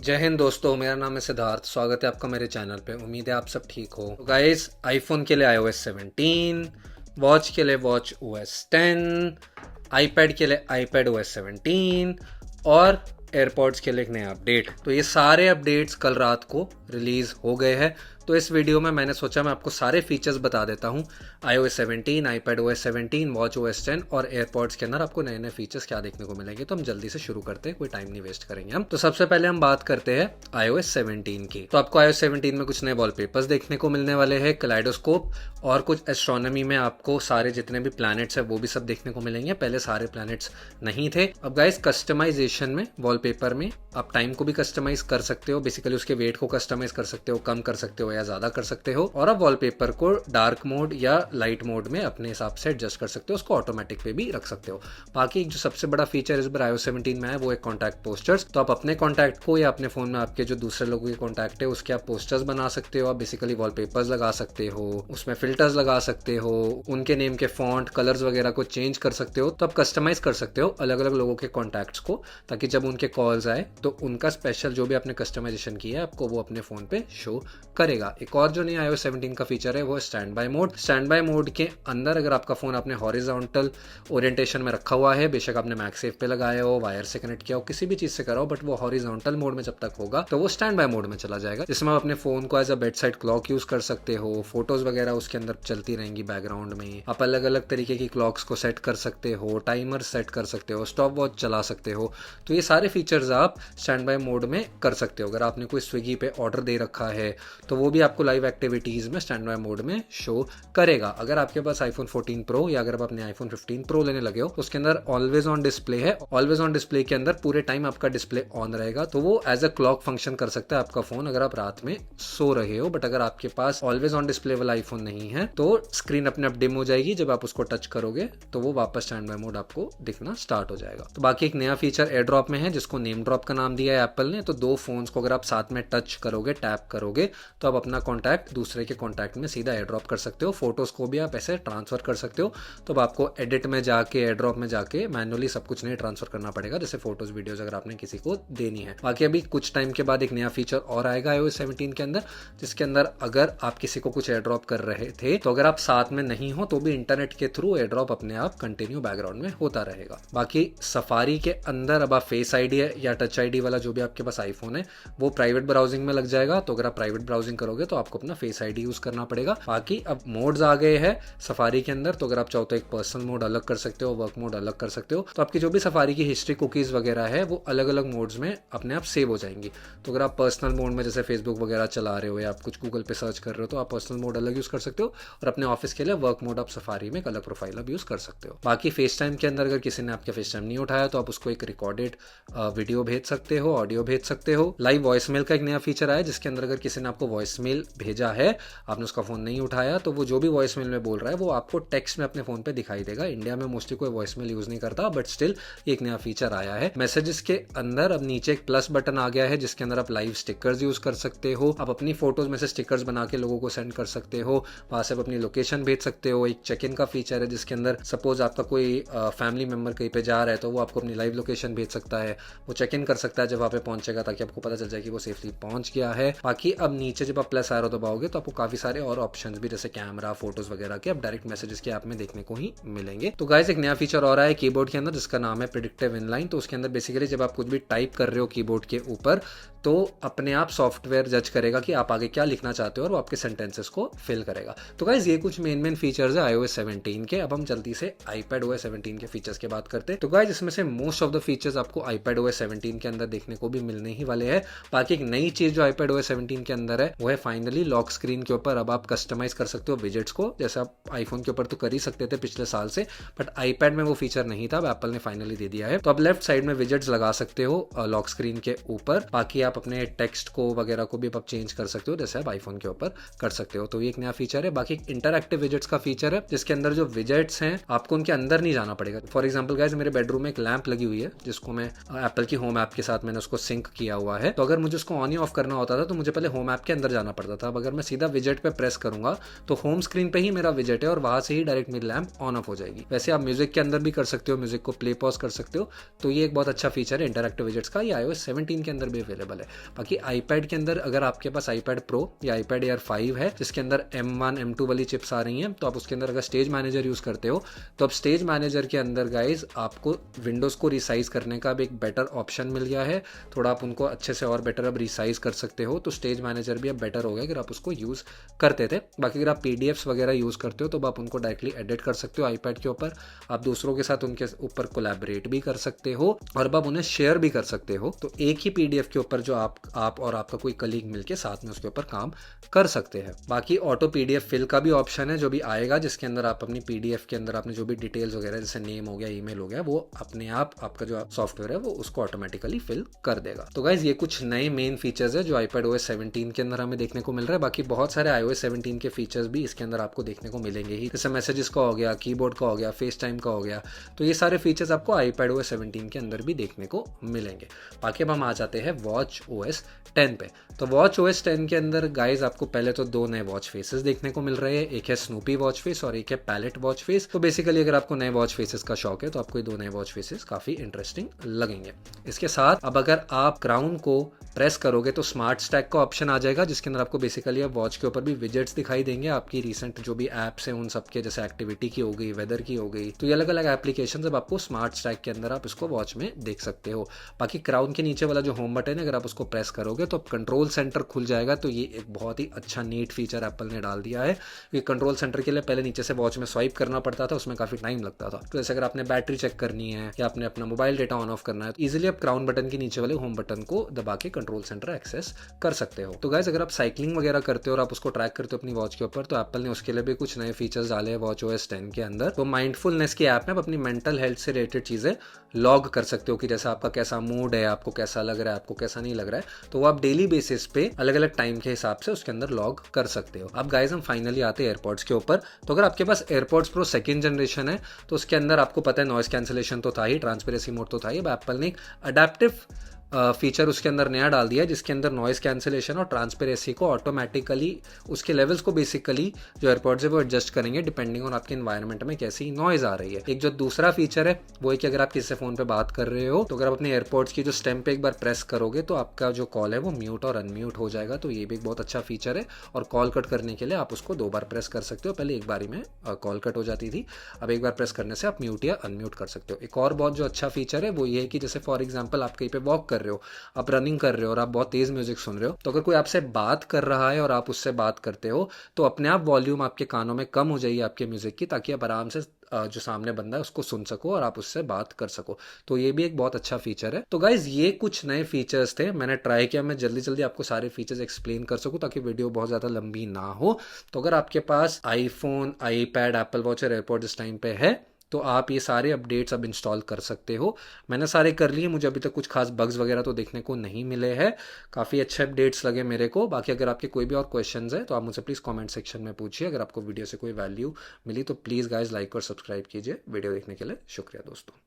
जय हिंद दोस्तों, मेरा नाम है सिद्धार्थ। स्वागत है आपका मेरे चैनल पे। उम्मीद है आप सब ठीक हो। तो गाइस, आईफोन के लिए iOS 17, वॉच के लिए वॉच OS 10, आईपैड के लिए आईपैड OS 17 और एयरपॉड्स के लिए एक नया अपडेट। तो ये सारे अपडेट्स कल रात को रिलीज़ हो गए हैं। तो इस वीडियो में मैंने सोचा मैं आपको सारे फीचर्स बता देता हूँ। iOS 17, iPad OS 17, watch OS 10 और एयरपॉड्स के अंदर आपको नए नए फीचर्स क्या देखने को मिलेंगे। तो हम जल्दी से शुरू करते हैं, कोई टाइम नहीं वेस्ट करेंगे हम। तो सबसे पहले हम बात करते हैं iOS 17 की। तो आपको iOS 17 में कुछ नए वॉलपेपर्स देखने को मिलने वाले हैं, कलाइडोस्कोप और कुछ एस्ट्रोनॉमी में आपको सारे जितने भी प्लैनेट्स है वो भी सब देखने को मिलेंगे। पहले सारे प्लैनेट्स नहीं थे। अब गाइस, कस्टमाइजेशन में वॉलपेपर में आप टाइम को भी कस्टमाइज कर सकते हो। बेसिकली उसके वेट को कस्टमाइज कर सकते हो, कम कर सकते हो या ज्यादा कर सकते हो। और आप वॉलपेपर को डार्क मोड या लाइट मोड में अपने हिसाब से एडजस्ट कर सकते हो। उसको ऑटोमेटिक पे भी रख सकते हो। बाकी जो सबसे बड़ा फीचर इस बार iOS 17 में है वो है कॉन्टैक्ट पोस्टर्स। तो आप अपने कॉन्टैक्ट को या अपने फोन में आपके जो दूसरे लोगों के कॉन्टैक्ट है उसके आप पोस्टर्स बना सकते हो। आप बेसिकली वॉलपेपर्स लगा सकते हो, उसमें फिल्टर्स लगा सकते हो, उनके नेम के फॉन्ट कलर्स वगैरह को चेंज कर सकते हो। तो आप कस्टमाइज कर सकते हो अलग अलग लोगों के कॉन्टैक्ट्स को, ताकि जब उनके कॉल्स आए तो उनका स्पेशल जो भी आपने कस्टमाइजेशन किया है आपको वो अपने फोन पे शो करेगा। एक और जो नया iOS 17 का फीचर है वो है stand by mode. Stand by mode के अंदर अगर आपका फोन आपने हॉरिजॉन्टल ओरिएंटेशन में रखा हुआ है, बेशक आपने मैगसेफ पे लगाया हो, वायर से कनेक्ट किया हो, किसी भी चीज से करा हो, बट वो हॉरिजॉन्टल मोड में जब तक होगा तो वो स्टैंड बाय मोड में चला जाएगा, जिसमें आप अपने फोन को as a bedside clock use कर सकते हो। फोटोज वगैरह उसके अंदर चलती रहेंगी बैकग्राउंड में। आप अलग अलग तरीके की क्लॉक्स को सेट कर सकते हो, टाइमर सेट कर सकते हो, स्टॉप वॉच चला सकते हो। तो ये सारे फीचर्स आप स्टैंड बाय मोड में कर सकते हो। अगर आपने कोई स्विगी पे ऑर्डर दे रखा है तो वो भी आपको लाइव एक्टिविटीज में स्टैंड बाय मोड में शो करेगा। अगर आपके पास iPhone 14 Pro या अगर आप अपने iPhone 15 Pro लेने लगे हो तो उसके अंदर ऑलवेज ऑन डिस्प्ले है। ऑलवेज ऑन डिस्प्ले के अंदर पूरे टाइम आपका डिस्प्ले ऑन रहेगा, तो वो एज अ क्लॉक फंक्शन कर सकता है आपका फोन अगर आप रात में सो रहे हो। बट अगर आपके पास ऑलवेज ऑन डिस्प्ले वाला आईफोन नहीं है तो स्क्रीन अपने आप डिम हो जाएगी। जब आप उसको टच करोगे तो वो वापस स्टैंड बाय मोड आपको दिखना स्टार्ट हो जाएगा। तो बाकी एक नया फीचर एयर ड्रॉप में है जिसको नेम ड्रॉप का नाम दिया है एप्पल ने। तो दो फोन्स को अगर आप साथ में टच करोगे, टैप करोगे, तो आप अपना कॉन्टैक्ट दूसरे के कॉन्टैक्ट में सीधा एयर ड्रॉप कर सकते हो। फोटोज को भी आप ऐसे ट्रांसफर कर सकते हो। तो अब आपको एडिट में जाके एयर ड्रॉप में जाके मैनुअली सब कुछ नहीं ट्रांसफर करना पड़ेगा, जैसे फोटोज वीडियोज अगर आपने किसी को देनी है। बाकी अभी कुछ टाइम के बाद एक नया फीचर और आएगा iOS 17 के अंदर, जिसके अंदर अगर आप किसी को कुछ एयर ड्रॉप कर रहे थे तो अगर आप साथ में नहीं हो तो भी इंटरनेट के थ्रू एयर ड्रॉप अपने आप कंटिन्यू बैकग्राउंड में होता रहेगा। बाकी सफारी के अंदर अब आप फेस आईडी या टच आईडी वाला जो भी आपके पास आईफोन है वो प्राइवेट ब्राउजिंग में लग जाएगा। तो अगर आप प्राइवेट ब्राउजिंग करोगे तो आपको अपना फेस आईडी यूज करना पड़ेगा। बाकी अब मोड्स आ गए हैं सफारी के अंदर। तो अगर आप चाहो तो एक पर्सनल मोड अलग कर सकते हो, वर्क मोड अलग कर सकते हो। तो आपकी जो भी सफारी की हिस्ट्री, कुकीज वगैरह है वो अलग अलग मोड्स में अपने आप सेव हो जाएंगी। तो अगर आप पर्सनल मोड में जैसे फेसबुक वगैरह चला रहे हो या आप कुछ गूगल पे सर्च कर रहे हो तो आप पर्सनल मोड अलग यूज कर सकते हो, और अपने ऑफिस के लिए वर्क मोड आप सफारी में एक अलग प्रोफाइल अब यूज कर सकते हो। बाकी फेस टाइम के अंदर अगर किसी ने आपका फेस टाइम नहीं उठाया तो आप उसको एक रिकॉर्डेड वीडियो भेज सकते हो, ऑडियो भेज सकते हो। लाइव वॉइस मेल का एक नया फीचर आया जिसके अंदर अगर किसी ने आपको वॉइस मेल भेजा है, आपने उसका फोन नहीं उठाया, तो वो जो भी वॉइस मेल में बोल रहा है वो आपको टेक्स्ट में अपने फोन पे दिखाई देगा। इंडिया में मोस्टली कोई वॉइस मेल यूज नहीं करता, बट स्टिल एक नया फीचर आया है। मैसेजेस के अंदर अब नीचे एक प्लस बटन आ गया है जिसके अंदर आप लाइव स्टिकर्स यूज कर सकते हो। आप अपनी फोटोज में से स्टिकर्स बना के लोगों को सेंड कर सकते हो, वहां से आप अपनी लोकेशन भेज सकते हो। एक चेक इन का फीचर है जिसके अंदर सपोज आपका कोई फैमिली मेंबर कहीं पे जा रहा है तो वो आपको अपनी लाइव लोकेशन भेज सकता है, वो चेक इन कर सकता है जब वहां पे पहुंचेगा, ताकि आपको पता चल जाए कि वो सेफली पहुंच गया है। बाकी अब नीचे जब आप प्लस एरो दबाओगे तो आपको काफी सारे और ऑप्शंस भी जैसे कैमरा, फोटोज वगैरह के आप डायरेक्ट मैसेजेस के ऐप में देखने को ही मिलेंगे। तो गाइस, एक नया फीचर और है कीबोर्ड के अंदर जिसका नाम है प्रेडिक्टिव इनलाइन। तो उसके अंदर बेसिकली जब आप कुछ भी टाइप कर रहे हो कीबोर्ड के ऊपर तो अपने आप सॉफ्टवेयर जज करेगा कि आप आगे क्या लिखना चाहते हो और वो आपके सेंटेंसेस को फिल करेगा। तो गाइस, ये कुछ मेन फीचर्स है iOS 17 के। अब हम जल्दी से iPad OS 17 के फीचर्स की बात करते हैं। तो गाइस, इसमें से मोस्ट ऑफ द फीचर्स आपको iPad OS 17 के अंदर देखने को भी मिलने ही वाले हैं। बाकी एक नई चीज जो iPad OS 17 के अंदर है वो है फाइनली लॉक स्क्रीन के ऊपर अब आप कस्टमाइज कर सकते हो विजेट्स को, जैसे आप आईफोन के ऊपर तो कर ही सकते थे पिछले साल से, बट iPad में वो फीचर नहीं था। अब एप्पल ने फाइनली दे दिया है। तो आप लेफ्ट साइड में विजेट्स लगा सकते हो लॉक स्क्रीन के ऊपर। बाकी आप अपने टेक्स्ट को वगैरह को भी आप चेंज कर सकते हो जैसे आप आईफोन के ऊपर कर सकते हो। तो ये एक नया फीचर है। बाकी इंटरएक्टिव विजेट्स का फीचर है जिसके अंदर जो विजेट्स हैं आपको उनके अंदर नहीं जाना पड़ेगा। फॉर एग्जांपल गाइस, मेरे बेडरूम में एक लैंप लगी हुई है जिसको मैं एप्पल की होम ऐप के साथ मैंने उसको सिंक किया हुआ है। तो अगर मुझे उसको ऑन ही ऑफ करना होता था तो मुझे पहले होम ऐप के अंदर जाना पड़ता था। अब अगर मैं सीधा विजेट पे प्रेस करूंगा तो होम स्क्रीन पे ही मेरा विजेट है और वहां से ही डायरेक्ट मेरी लैंप ऑन ऑफ हो जाएगी। वैसे आप म्यूजिक के अंदर भी कर सकते हो, म्यूजिक को प्ले पॉज कर सकते हो। तो ये एक बहुत अच्छा फीचर है इंटरएक्टिव विजेट्स का, ये iOS 17 के अंदर भी अवेलेबल वाला है। बाकी iPad के अंदर अगर आपके पास iPad Pro या iPad Air 5 है जिसके अंदर M1 M2 वाली चिप्स आ रही हैं, तो आप उसके अंदर अगर स्टेज मैनेजर यूज़ करते हो तो अब स्टेज मैनेजर के अंदर गाइज आपको विंडोज़ को रिसाइज करने का अब एक बेटर ऑप्शन मिल गया है। थोड़ा आप उनको अच्छे से और बेटर अब रिसाइज कर सकते हो, तो स्टेज मैनेजर भी अब बेटर हो गया अगर आप उसको यूज़ करते थे। बाकी अगर आप PDFs वगैरह यूज़ करते हो तो आप उनको डायरेक्टली एडिट कर सकते हो iPad के ऊपर, आप दूसरों के साथ उनके ऊपर कोलैबोरेट भी कर सकते हो और अब आप उन्हें शेयर भी कर सकते हो। तो एक ही PDF के ऊपर जो आप और आपका कोई कलीग मिलके साथ में उसके ऊपर काम कर सकते हैं। बाकी ऑटो PDF फिल का भी ऑप्शन है जो भी आएगा, जिसके अंदर आप अपनी PDF के अंदर आपने जो भी डिटेल्स वगैरह जैसे नेम हो गया, ईमेल हो गया, वो अपने आप आपका जो सॉफ्टवेयर है वो उसको ऑटोमेटिकली फिल कर देगा। तो गाइज ये कुछ नए मेन फीचर्स है जो iPadOS 17 के अंदर हमें देखने को मिल रहा है। बाकी बहुत सारे iOS 17 के फीचर्स भी इसके अंदर आपको देखने को मिलेंगे ही, जैसे मैसेजेस का हो गया, कीबोर्ड का हो गया, फेस टाइम का हो गया, तो ये सारे फीचर्स आपको iPadOS 17 के अंदर भी देखने को मिलेंगे। बाकी अब हम आ जाते हैं WatchOS 10 पे। तो WatchOS 10 के अंदर गाइज आपको पहले तो दो नए वॉच फेसेस देखने को मिल रहे हैं, एक है स्नूपी वॉच फेस और एक है पैलेट वॉच फेस। तो बेसिकली अगर आपको नए वॉच फेसेस का शौक है तो आपको ये दो नए वॉच फेसेस काफी इंटरेस्टिंग लगेंगे। इसके साथ अब अगर आप क्राउन को प्रेस करोगे तो स्मार्ट स्टैक का ऑप्शन आ जाएगा, जिसके अंदर आपको बेसिकली अब वॉच के ऊपर भी विजेट्स दिखाई देंगे आपकी रिसेंट जो भी एप्स हैं उन सबके, जैसे एक्टिविटी की हो गई, वेदर की हो गई, तो ये अलग अलग एप्लीकेशन अब आपको स्मार्ट स्टैक के अंदर आप इसको वॉच में देख सकते हो। बाकी क्राउन के नीचे वाला जो होम बटन है अगर आप उसको प्रेस करोगे तो अब कंट्रोल सेंटर खुल जाएगा। तो ये एक बहुत ही अच्छा नीट फीचर एप्पल ने डाल दिया है। ये कंट्रोल सेंटर के लिए पहले नीचे से वॉच में स्वाइप करना पड़ता था, उसमें काफी टाइम लगता था। तो जैसे अगर आपने बैटरी चेक करनी है या आपने अपना मोबाइल डेटा ऑन ऑफ करना है तो इजिली आप क्राउन बटन के नीचे वाले होम बटन को दबा के कंट्रोल सेंटर एक्सेस कर सकते हो। तो गाइस अगर आप साइकिलिंग वगैरह करते हो और आप उसको ट्रैक करते हो अपनी वॉच के ऊपर, तो एप्पल ने उसके लिए भी कुछ नए फीचर्स डाले हैं WatchOS 10 के अंदर। तो माइंडफुलनेस की ऐप में आप अपनी मेंटल हेल्थ से रिलेटेड चीजें लॉग कर सकते हो कि जैसे आपका कैसा मूड है, आपको कैसा लग रहा है, आपको कैसा नहीं लग रहा है, तो वो आप डेली बेसिस पे अलग अलग टाइम के हिसाब से उसके अंदर लॉग कर सकते हो। अब गाइस हम फाइनली आते हैं एयरपॉड्स के ऊपर। तो अगर आपके पास एयरपॉड्स प्रो सेकंड जनरेशन है तो उसके अंदर आपको पता है नॉइस कैंसिलेशन तो था ही, ट्रांसपेरेंसी मोड तो था ही, अब एप्पल ने एक अडेप्टिव फीचर उसके अंदर नया डाल दिया है जिसके अंदर नॉइस कैंसिलेशन और ट्रांसपेरेंसी को ऑटोमेटिकली उसके लेवल्स को बेसिकली जो एयरपॉड्स है वो एडजस्ट करेंगे डिपेंडिंग ऑन आपके एनवायरनमेंट में कैसी नॉइज आ रही है। एक जो दूसरा फीचर है वो है कि अगर आप किसी से फोन पे बात कर रहे हो तो अगर आप अपने एयरपॉड्स की जो स्टेम पे एक बार प्रेस करोगे तो आपका जो कॉल है वो म्यूट और अनम्यूट हो जाएगा। तो ये भी एक बहुत अच्छा फीचर है और कॉल कट करने के लिए आप उसको 2 बार प्रेस कर सकते हो। पहले एक बारी में कॉल कट हो जाती थी, अब एक बार प्रेस करने से आप म्यूट या अनम्यूट कर सकते हो। एक और बहुत जो अच्छा फीचर है वो ये है कि जैसे फॉर एग्जाम्पल आप कहीं पे वॉक कर रहे हो, आप रनिंग कर रहे हो और आप बहुत तेज म्यूजिक सुन रहे हो, तो अगर कोई आपसे बात कर रहा है और आप उससे बात करते हो तो अपने आप वॉल्यूम आपके कानों में कम हो जाएगी आपके म्यूजिक की, ताकि आप आराम से जो सामने बंदा है उसको सुन सको और आप उससे बात कर सको। तो ये भी एक बहुत अच्छा फीचर है। तो गाइज ये कुछ नए फीचर्स थे, मैंने ट्राई किया मैं जल्दी जल्दी आपको सारे फीचर्स एक्सप्लेन कर सकूं ताकि वीडियो बहुत ज़्यादा लंबी ना हो। तो अगर आपके पास आईफोन, आईपैड, एप्पल वॉच और एयरपॉड इस टाइम पे है तो आप ये सारे अपडेट्स अब इंस्टॉल कर सकते हो। मैंने सारे कर लिए, मुझे अभी तक कुछ खास बग्स वगैरह तो देखने को नहीं मिले हैं, काफ़ी अच्छे अपडेट्स लगे मेरे को। बाकी अगर आपके कोई भी और क्वेश्चंस है तो आप मुझसे प्लीज़ कमेंट सेक्शन में पूछिए। अगर आपको वीडियो से कोई वैल्यू मिली तो प्लीज़ गाइज लाइक और सब्सक्राइब कीजिए। वीडियो देखने के लिए शुक्रिया दोस्तों।